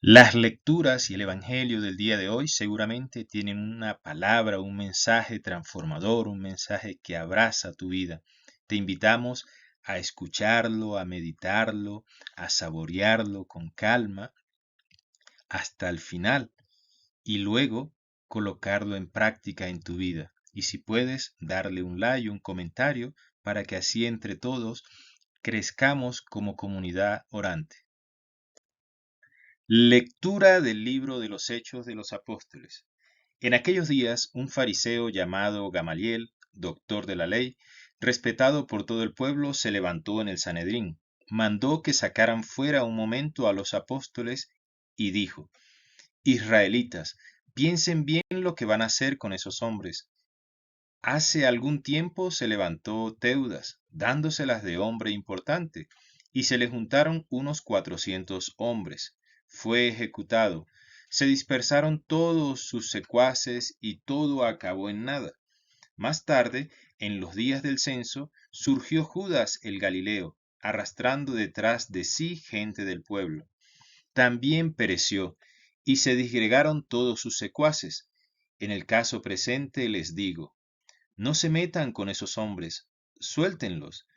Las lecturas y el Evangelio del día de hoy seguramente tienen una palabra, un mensaje transformador, un mensaje que abraza tu vida. Te invitamos a escucharlo, a meditarlo, a saborearlo con calma hasta el final y luego colocarlo en práctica en tu vida. Y si puedes, darle un like, un comentario, para que así entre todos crezcamos como comunidad orante. Lectura del libro de los Hechos de los Apóstoles. En aquellos días, un fariseo llamado Gamaliel, doctor de la ley, respetado por todo el pueblo, se levantó en el Sanedrín, mandó que sacaran fuera un momento a los apóstoles y dijo: Israelitas, piensen bien lo que van a hacer con esos hombres. Hace algún tiempo se levantó Teudas, dándoselas de hombre importante, y se le juntaron unos 400 hombres. Fue ejecutado. Se dispersaron todos sus secuaces y todo acabó en nada. Más tarde, en los días del censo, surgió Judas el Galileo, arrastrando detrás de sí gente del pueblo. También pereció, y se disgregaron todos sus secuaces. En el caso presente les digo: no se metan con esos hombres, suéltenlos.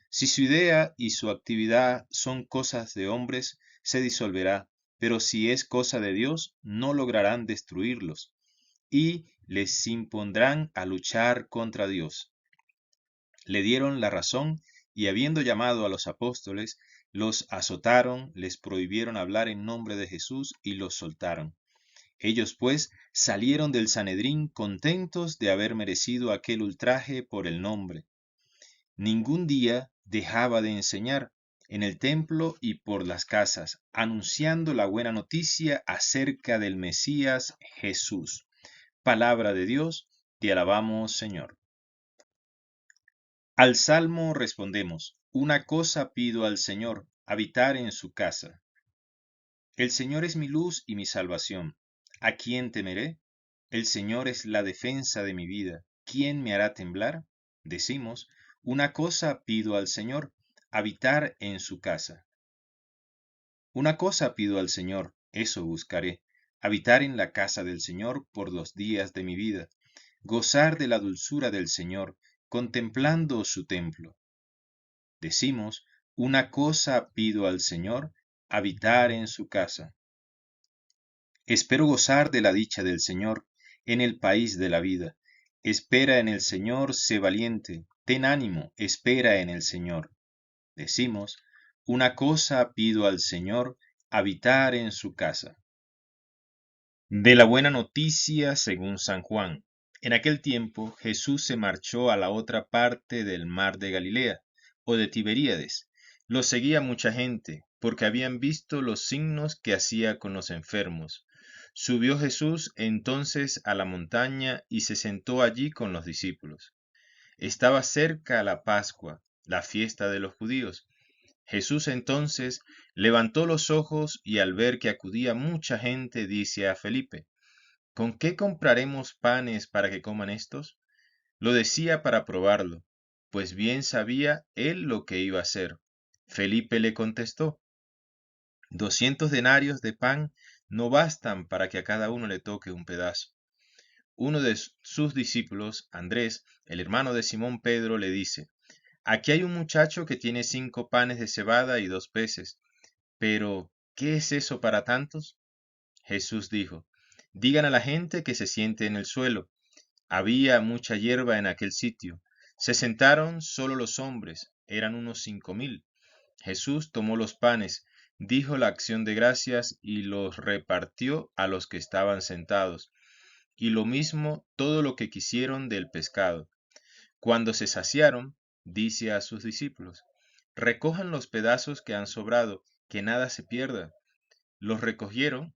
Si su idea y su actividad son cosas de hombres, se disolverá, pero si es cosa de Dios, no lograrán destruirlos, y les impondrán a luchar contra Dios. Le dieron la razón, y habiendo llamado a los apóstoles, los azotaron, les prohibieron hablar en nombre de Jesús y los soltaron. Ellos pues salieron del Sanedrín contentos de haber merecido aquel ultraje por el nombre. Ningún día dejaba de enseñar en el templo y por las casas, anunciando la buena noticia acerca del Mesías Jesús. Palabra de Dios, te alabamos, Señor. Al salmo respondemos: una cosa pido al Señor, habitar en su casa. El Señor es mi luz y mi salvación. ¿A quién temeré? El Señor es la defensa de mi vida. ¿Quién me hará temblar? Decimos: una cosa pido al Señor, habitar en su casa. Una cosa pido al Señor, eso buscaré: habitar en la casa del Señor por los días de mi vida, gozar de la dulzura del Señor, contemplando su templo. Decimos: una cosa pido al Señor, habitar en su casa. Espero gozar de la dicha del Señor en el país de la vida. Espera en el Señor, sé valiente, ten ánimo, espera en el Señor. Decimos: una cosa pido al Señor, habitar en su casa. De la buena noticia según San Juan. En aquel tiempo Jesús se marchó a la otra parte del mar de Galilea, o de Tiberíades. Lo seguía mucha gente, porque habían visto los signos que hacía con los enfermos. Subió Jesús entonces a la montaña y se sentó allí con los discípulos. Estaba cerca la Pascua, la fiesta de los judíos. Jesús entonces levantó los ojos y al ver que acudía mucha gente, dice a Felipe: ¿con qué compraremos panes para que coman estos? Lo decía para probarlo, pues bien sabía él lo que iba a hacer. Felipe le contestó: 200 denarios de pan no bastan para que a cada uno le toque un pedazo. Uno de sus discípulos, Andrés, el hermano de Simón Pedro, le dice: aquí hay un muchacho que tiene 5 panes de cebada y 2 peces, pero ¿qué es eso para tantos? Jesús dijo: digan a la gente que se siente en el suelo. Había mucha hierba en aquel sitio. Se sentaron solo los hombres, eran unos 5000. Jesús tomó los panes, dijo la acción de gracias y los repartió a los que estaban sentados, y lo mismo todo lo que quisieron del pescado. Cuando se saciaron, dice a sus discípulos: recojan los pedazos que han sobrado, que nada se pierda. Los recogieron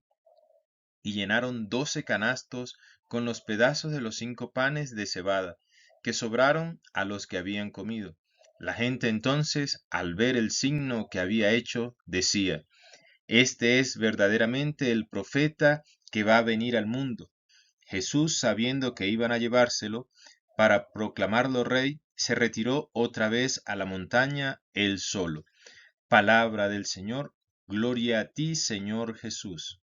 y llenaron 12 canastos con los pedazos de los 5 panes de cebada, que sobraron a los que habían comido. La gente entonces, al ver el signo que había hecho, decía: este es verdaderamente el profeta que va a venir al mundo. Jesús, sabiendo que iban a llevárselo para proclamarlo rey, se retiró otra vez a la montaña él solo. Palabra del Señor. Gloria a ti, Señor Jesús.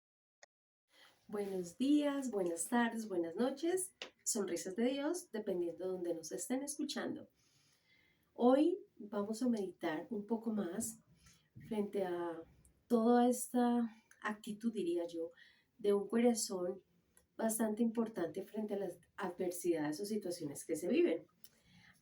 Buenos días, buenas tardes, buenas noches, sonrisas de Dios, dependiendo de donde nos estén escuchando. Hoy vamos a meditar un poco más frente a toda esta actitud, diría yo, de un corazón bastante importante frente a las adversidades o situaciones que se viven.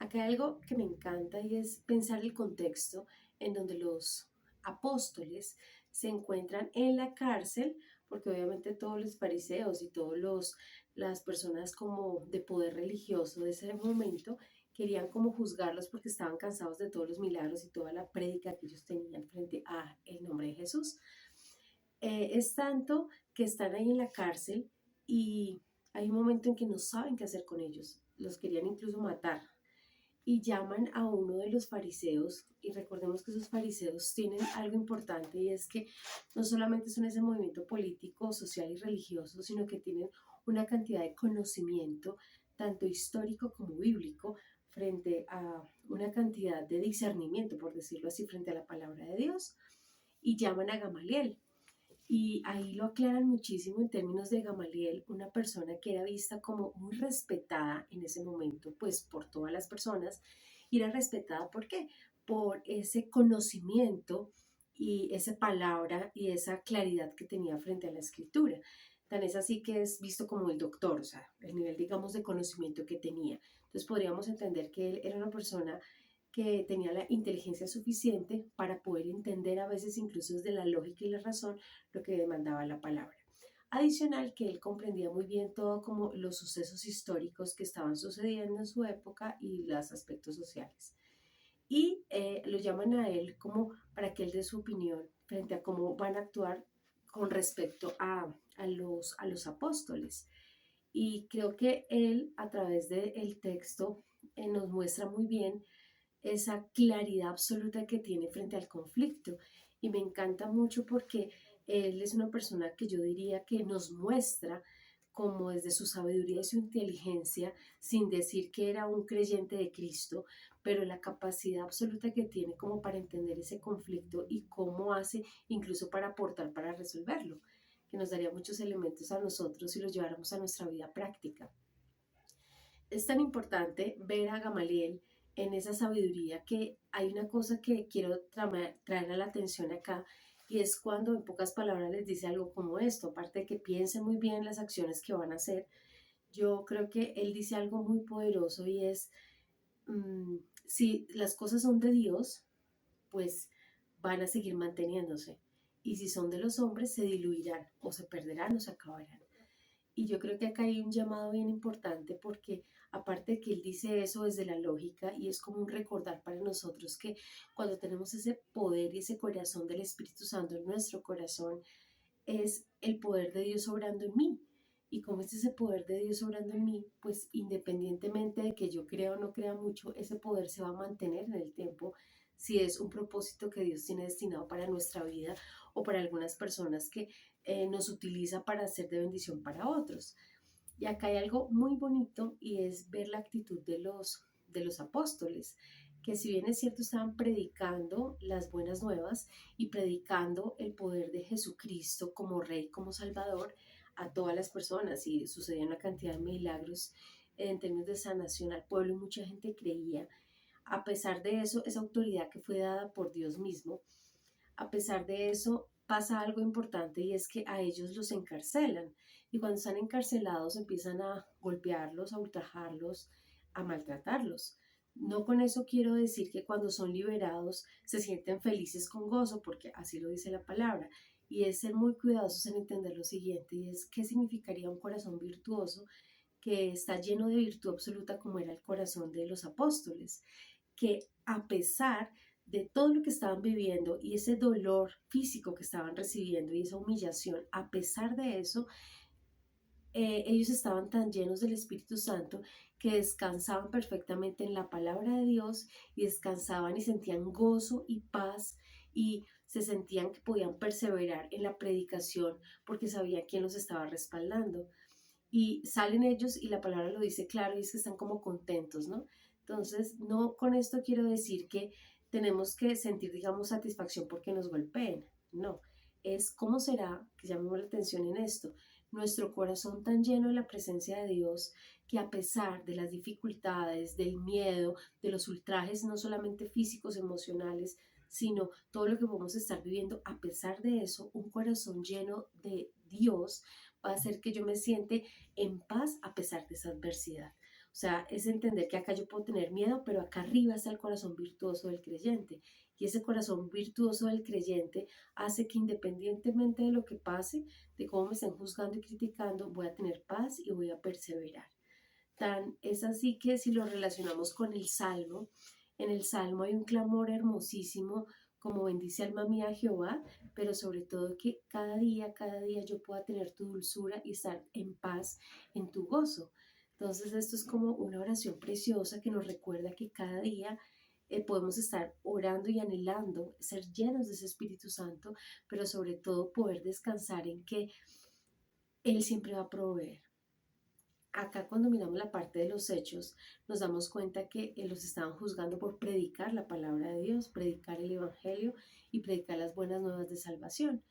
Acá hay algo que me encanta y es pensar el contexto en donde los apóstoles se encuentran en la cárcel, porque obviamente todos los fariseos y todas las personas como de poder religioso de ese momento querían como juzgarlos porque estaban cansados de todos los milagros y toda la prédica que ellos tenían frente a el nombre de Jesús. Es tanto que están ahí en la cárcel y hay un momento en que no saben qué hacer con ellos. Los querían incluso matar y llaman a uno de los fariseos, y recordemos que esos fariseos tienen algo importante y es que no solamente son ese movimiento político, social y religioso, sino que tienen una cantidad de conocimiento, tanto histórico como bíblico, frente a una cantidad de discernimiento, por decirlo así, frente a la palabra de Dios, y llaman a Gamaliel. Y ahí lo aclaran muchísimo en términos de Gamaliel, una persona que era vista como muy respetada en ese momento, pues por todas las personas, y era respetada ¿por qué? Por ese conocimiento y esa palabra y esa claridad que tenía frente a la escritura. Tan es así que es visto como el doctor, o sea, el nivel, digamos, de conocimiento que tenía. Entonces podríamos entender que él era una persona que tenía la inteligencia suficiente para poder entender a veces incluso desde la lógica y la razón lo que demandaba la palabra. Adicional que él comprendía muy bien todo como los sucesos históricos que estaban sucediendo en su época y los aspectos sociales. Y lo llaman a él como para que él dé su opinión frente a cómo van a actuar con respecto a los apóstoles. Y creo que él a través del texto nos muestra muy bien esa claridad absoluta que tiene frente al conflicto. Y me encanta mucho porque él es una persona que yo diría que nos muestra como desde su sabiduría y su inteligencia, sin decir que era un creyente de Cristo, pero la capacidad absoluta que tiene como para entender ese conflicto y cómo hace incluso para aportar para resolverlo, que nos daría muchos elementos a nosotros si los lleváramos a nuestra vida práctica. Es tan importante ver a Gamaliel en esa sabiduría que hay una cosa que quiero traer a la atención acá y es cuando en pocas palabras les dice algo como esto, aparte de que piensen muy bien las acciones que van a hacer, yo creo que él dice algo muy poderoso y es, si las cosas son de Dios, pues van a seguir manteniéndose y si son de los hombres se diluirán o se perderán o se acabarán. Y yo creo que acá hay un llamado bien importante porque aparte de que él dice eso desde la lógica y es como un recordar para nosotros que cuando tenemos ese poder y ese corazón del Espíritu Santo en nuestro corazón, es el poder de Dios obrando en mí. Y como es ese poder de Dios obrando en mí, pues independientemente de que yo crea o no crea mucho, ese poder se va a mantener en el tiempo si es un propósito que Dios tiene destinado para nuestra vida o para algunas personas que nos utiliza para hacer de bendición para otros. Y acá hay algo muy bonito y es ver la actitud de los apóstoles, que si bien es cierto estaban predicando las buenas nuevas y predicando el poder de Jesucristo como Rey, como Salvador a todas las personas y sucedía una cantidad de milagros en términos de sanación al pueblo y mucha gente creía. A pesar de eso, esa autoridad que fue dada por Dios mismo, a pesar de eso, pasa algo importante y es que a ellos los encarcelan. Y cuando están encarcelados empiezan a golpearlos, a ultrajarlos, a maltratarlos. No con eso quiero decir que cuando son liberados se sienten felices con gozo, porque así lo dice la palabra. Y es ser muy cuidadosos en entender lo siguiente, y es qué significaría un corazón virtuoso que está lleno de virtud absoluta como era el corazón de los apóstoles, que a pesar de todo lo que estaban viviendo y ese dolor físico que estaban recibiendo y esa humillación, a pesar de eso, ellos estaban tan llenos del Espíritu Santo que descansaban perfectamente en la palabra de Dios y descansaban y sentían gozo y paz y se sentían que podían perseverar en la predicación porque sabían quién los estaba respaldando y salen ellos y la palabra lo dice claro y es que están como contentos, ¿no? Entonces, no con esto quiero decir que tenemos que sentir, digamos, satisfacción porque nos golpeen, no, es cómo será, que llamemos la atención en esto, nuestro corazón tan lleno de la presencia de Dios que a pesar de las dificultades, del miedo, de los ultrajes no solamente físicos, emocionales, sino todo lo que podemos estar viviendo, a pesar de eso, un corazón lleno de Dios va a hacer que yo me siente en paz a pesar de esa adversidad. O sea, es entender que acá yo puedo tener miedo, pero acá arriba está el corazón virtuoso del creyente. Y ese corazón virtuoso del creyente hace que independientemente de lo que pase, de cómo me estén juzgando y criticando, voy a tener paz y voy a perseverar. Tan es así que si lo relacionamos con el Salmo, en el Salmo hay un clamor hermosísimo como bendice alma mía a Jehová, pero sobre todo que cada día yo pueda tener tu dulzura y estar en paz en tu gozo. Entonces esto es como una oración preciosa que nos recuerda que cada día podemos estar orando y anhelando ser llenos de ese Espíritu Santo, pero sobre todo poder descansar en que Él siempre va a proveer. Acá cuando miramos la parte de los hechos, nos damos cuenta que los estaban juzgando por predicar la palabra de Dios, predicar el Evangelio y predicar las buenas nuevas de salvación.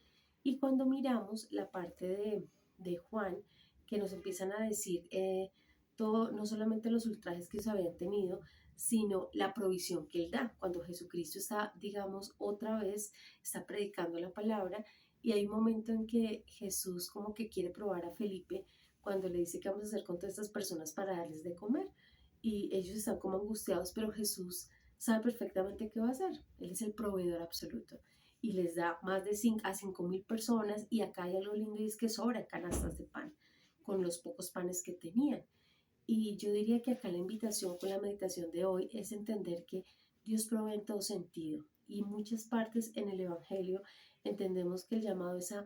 Y cuando miramos la parte de Juan, que nos empiezan a decir todo, no solamente los ultrajes que se habían tenido, sino la provisión que él da. Cuando Jesucristo está, digamos, otra vez, está predicando la palabra y hay un momento en que Jesús como que quiere probar a Felipe cuando le dice qué vamos a hacer con todas estas personas para darles de comer. Y ellos están como angustiados, pero Jesús sabe perfectamente qué va a hacer. Él es el proveedor absoluto. Y les da más de 5 a 5.000 personas. Y acá hay algo lindo y es que sobran canastas de pan con los pocos panes que tenían. Y yo diría que acá la invitación con la meditación de hoy es entender que Dios provee en todo sentido. Y muchas partes en el Evangelio entendemos que el llamado es a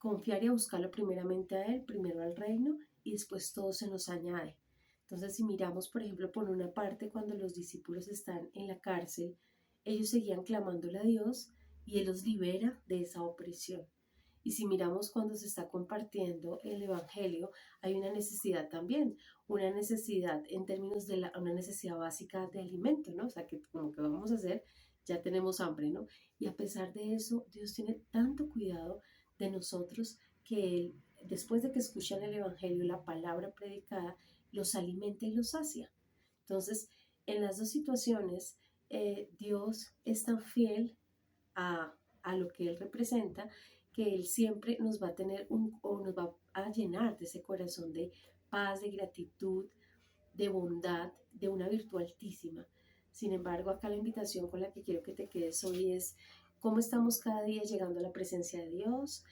confiar y a buscarlo primeramente a Él, primero al reino y después todo se nos añade. Entonces, si miramos, por ejemplo, por una parte, cuando los discípulos están en la cárcel, ellos seguían clamándole a Dios y Él los libera de esa opresión. Y si miramos cuando se está compartiendo el Evangelio, hay una necesidad también, una necesidad en términos de una necesidad básica de alimento, ¿no? O sea, que como que vamos a hacer, ya tenemos hambre, ¿no? Y a pesar de eso, Dios tiene tanto cuidado de nosotros que Él, después de que escuchan el Evangelio, la palabra predicada, los alimenta y los sacia. Entonces, en las dos situaciones, Dios es tan fiel a lo que Él representa que Él siempre nos va a tener o nos va a llenar de ese corazón de paz, de gratitud, de bondad, de una virtud altísima. Sin embargo, acá la invitación con la que quiero que te quedes hoy es cómo estamos cada día llegando a la presencia de Dios,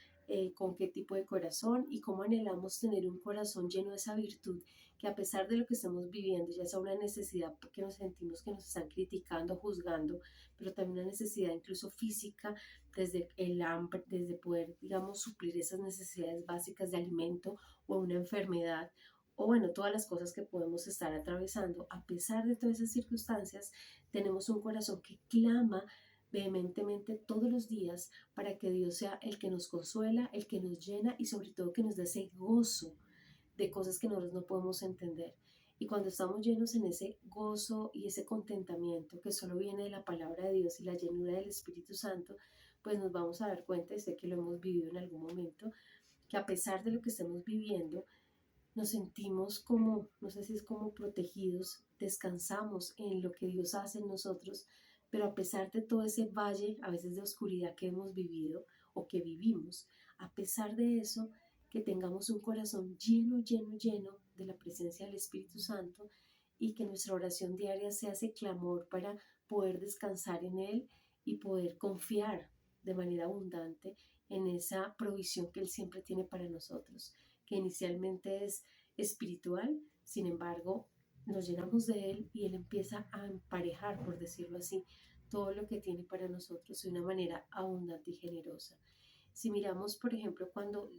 con qué tipo de corazón y cómo anhelamos tener un corazón lleno de esa virtud que a pesar de lo que estamos viviendo, ya sea una necesidad porque nos sentimos que nos están criticando, juzgando, pero también una necesidad incluso física, desde el hambre, desde poder, digamos, suplir esas necesidades básicas de alimento o una enfermedad o bueno, todas las cosas que podemos estar atravesando, a pesar de todas esas circunstancias, tenemos un corazón que clama vehementemente todos los días para que Dios sea el que nos consuela, el que nos llena y sobre todo que nos dé ese gozo de cosas que nosotros no podemos entender. Y cuando estamos llenos en ese gozo y ese contentamiento que solo viene de la palabra de Dios y la llenura del Espíritu Santo, pues nos vamos a dar cuenta, y sé que lo hemos vivido en algún momento, que a pesar de lo que estemos viviendo, nos sentimos como, no sé si es como protegidos, descansamos en lo que Dios hace en nosotros, pero a pesar de todo ese valle, a veces de oscuridad que hemos vivido o que vivimos, a pesar de eso, que tengamos un corazón lleno, lleno, lleno de la presencia del Espíritu Santo y que nuestra oración diaria sea ese clamor para poder descansar en Él y poder confiar de manera abundante en esa provisión que Él siempre tiene para nosotros, que inicialmente es espiritual, sin embargo, nos llenamos de Él y Él empieza a emparejar, por decirlo así, todo lo que tiene para nosotros de una manera abundante y generosa. Si miramos, por ejemplo, cuando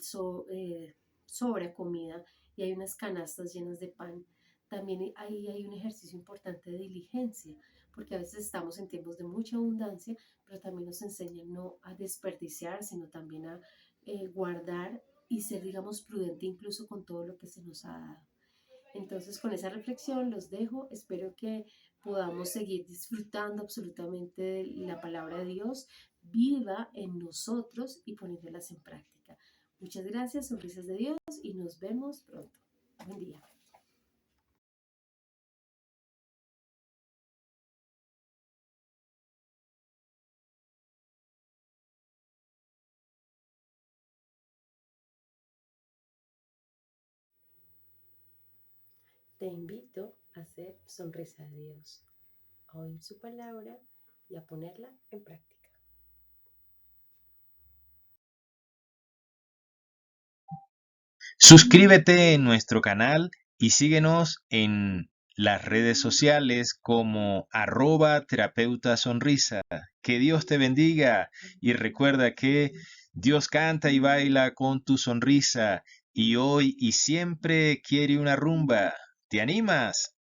sobra comida y hay unas canastas llenas de pan, también ahí hay un ejercicio importante de diligencia, porque a veces estamos en tiempos de mucha abundancia, pero también nos enseñan no a desperdiciar, sino también a guardar y ser, digamos, prudente incluso con todo lo que se nos ha dado. Entonces, con esa reflexión los dejo. Espero que podamos seguir disfrutando absolutamente de la palabra de Dios, viva en nosotros y poniéndolas en práctica. Muchas gracias, sonrisas de Dios, y nos vemos pronto. Buen día. Te invito a hacer sonrisa de Dios, a oír su palabra y a ponerla en práctica. Suscríbete en nuestro canal y síguenos en las redes sociales como @terapeuta sonrisa. Que Dios te bendiga y recuerda que Dios canta y baila con tu sonrisa y hoy y siempre quiere una rumba. ¿Te animas?